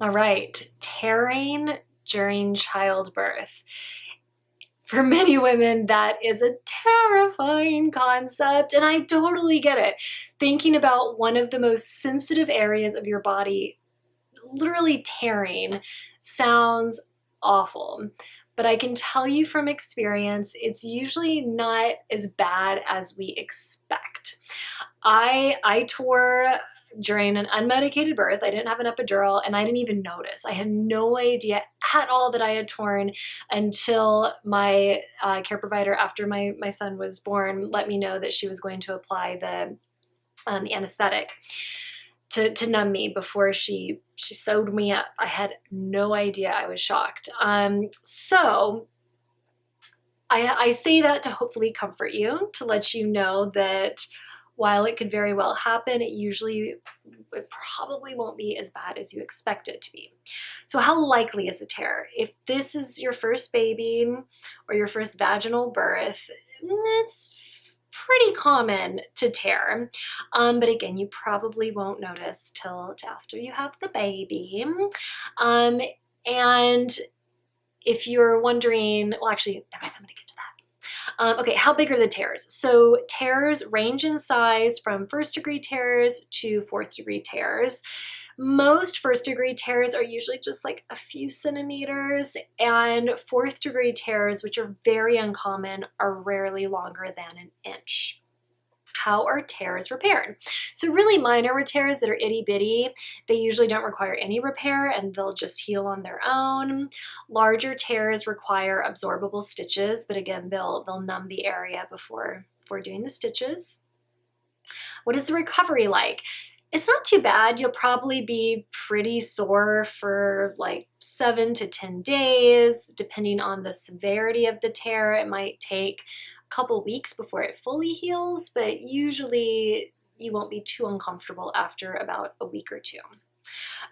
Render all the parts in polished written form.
All right, tearing during childbirth. For many women, that is a terrifying concept, and I totally get it. Thinking about one of the most sensitive areas of your body literally tearing sounds awful. But I can tell you from experience, it's usually not as bad as we expect. I tore during an unmedicated birth. I didn't have an epidural and I didn't even notice. I had no idea at all that I had torn until my care provider, after my son was born, let me know that she was going to apply the anesthetic to numb me before she sewed me up. I had no idea. I was shocked. So I say that to hopefully comfort you, to let you know that while it could very well happen, it probably won't be as bad as you expect it to be. So how likely is a tear? If this is your first baby or your first vaginal birth, it's pretty common to tear. But again, you probably won't notice till after you have the baby. And if you're wondering, well, actually, I'm going to get to that. Okay, how big are the tears? So tears range in size from first degree tears to fourth degree tears. Most first degree tears are usually just like a few centimeters, and fourth degree tears, which are very uncommon, are rarely longer than an inch. How are tears repaired? So really minor tears that are itty bitty, they usually don't require any repair and they'll just heal on their own. Larger tears require absorbable stitches, but again, they'll numb the area before doing the stitches. What is the recovery like? It's not too bad. You'll probably be pretty sore for like 7 to 10 days, depending on the severity of the tear. It might take couple weeks before it fully heals, but usually you won't be too uncomfortable after about a week or two.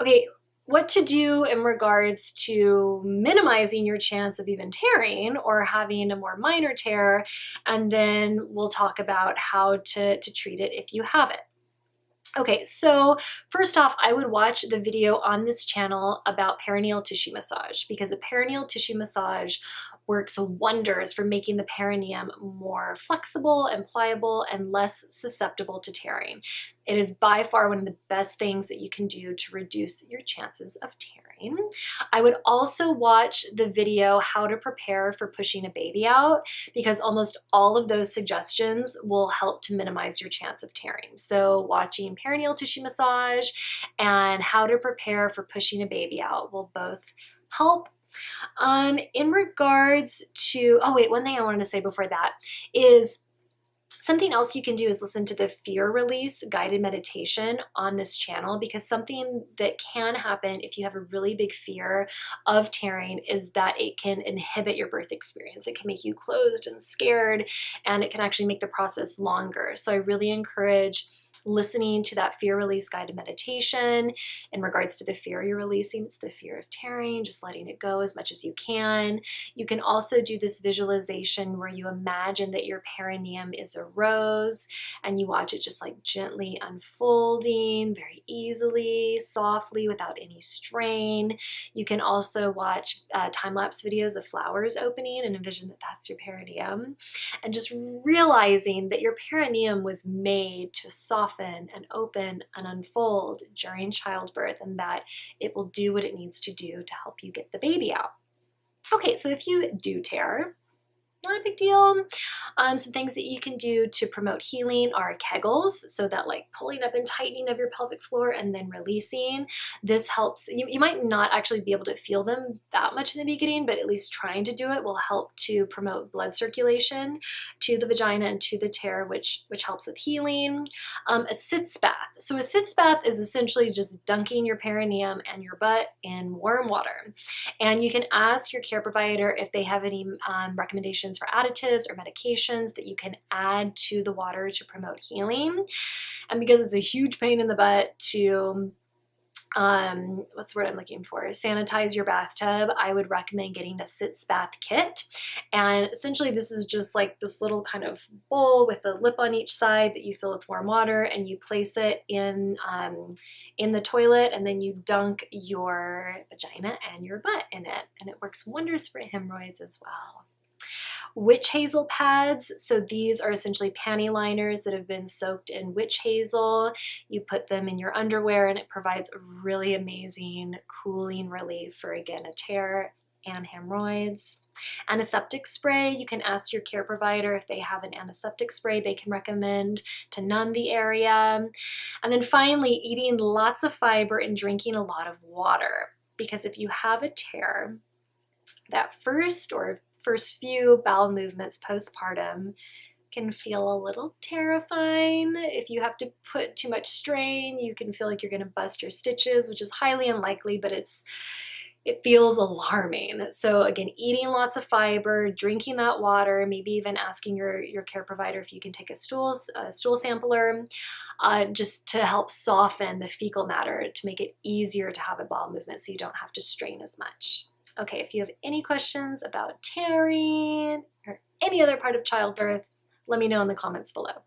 Okay, what to do in regards to minimizing your chance of even tearing or having a more minor tear, and then we'll talk about how to treat it if you have it. Okay, so first off, I would watch the video on this channel about perineal tissue massage, because a perineal tissue massage works wonders for making the perineum more flexible and pliable and less susceptible to tearing. It is by far one of the best things that you can do to reduce your chances of tearing. I would also watch the video how to prepare for pushing a baby out, because almost all of those suggestions will help to minimize your chance of tearing. So watching perineal tissue massage and how to prepare for pushing a baby out will both help. In regards to, oh wait, one thing I wanted to say before that is something else you can do is listen to the fear release guided meditation on this channel, because something that can happen if you have a really big fear of tearing is that it can inhibit your birth experience. It can make you closed and scared, and it can actually make the process longer. So I really encourage listening to that fear release guided meditation. In regards to the fear you're releasing, it's the fear of tearing, just letting it go as much as you can. You can also do this visualization where you imagine that your perineum is a rose and you watch it just like gently unfolding very easily, softly, without any strain. You can also watch time-lapse videos of flowers opening and envision that that's your perineum, and just realizing that your perineum was made to soften and open and unfold during childbirth, and that it will do what it needs to do to help you get the baby out. Okay, so if you do tear, not a big deal. Some things that you can do to promote healing are Kegels, so that like pulling up and tightening of your pelvic floor and then releasing. This helps. You might not actually be able to feel them that much in the beginning, but at least trying to do it will help to promote blood circulation to the vagina and to the tear, which helps with healing. A Sitz Bath. So a Sitz Bath is essentially just dunking your perineum and your butt in warm water. And you can ask your care provider if they have any recommendations for additives or medications that you can add to the water to promote healing. And because it's a huge pain in the butt to what's the word I'm looking for? Sanitize your bathtub. I would recommend getting a Sitz Bath kit. And essentially this is just like this little kind of bowl with a lip on each side that you fill with warm water, and you place it in the toilet, and then you dunk your vagina and your butt in it. And it works wonders for hemorrhoids as well. Witch hazel pads. So these are essentially panty liners that have been soaked in witch hazel. You put them in your underwear and it provides a really amazing cooling relief for, again, a tear and hemorrhoids. Antiseptic spray. You can ask your care provider if they have an antiseptic spray they can recommend to numb the area. And then finally, eating lots of fiber and drinking a lot of water. Because if you have a tear, that first few bowel movements postpartum can feel a little terrifying. If you have to put too much strain, you can feel like you're going to bust your stitches, which is highly unlikely, but it feels alarming. So again, eating lots of fiber, drinking that water, maybe even asking your care provider if you can take a stool sampler, just to help soften the fecal matter to make it easier to have a bowel movement so you don't have to strain as much. Okay, if you have any questions about tearing or any other part of childbirth, let me know in the comments below.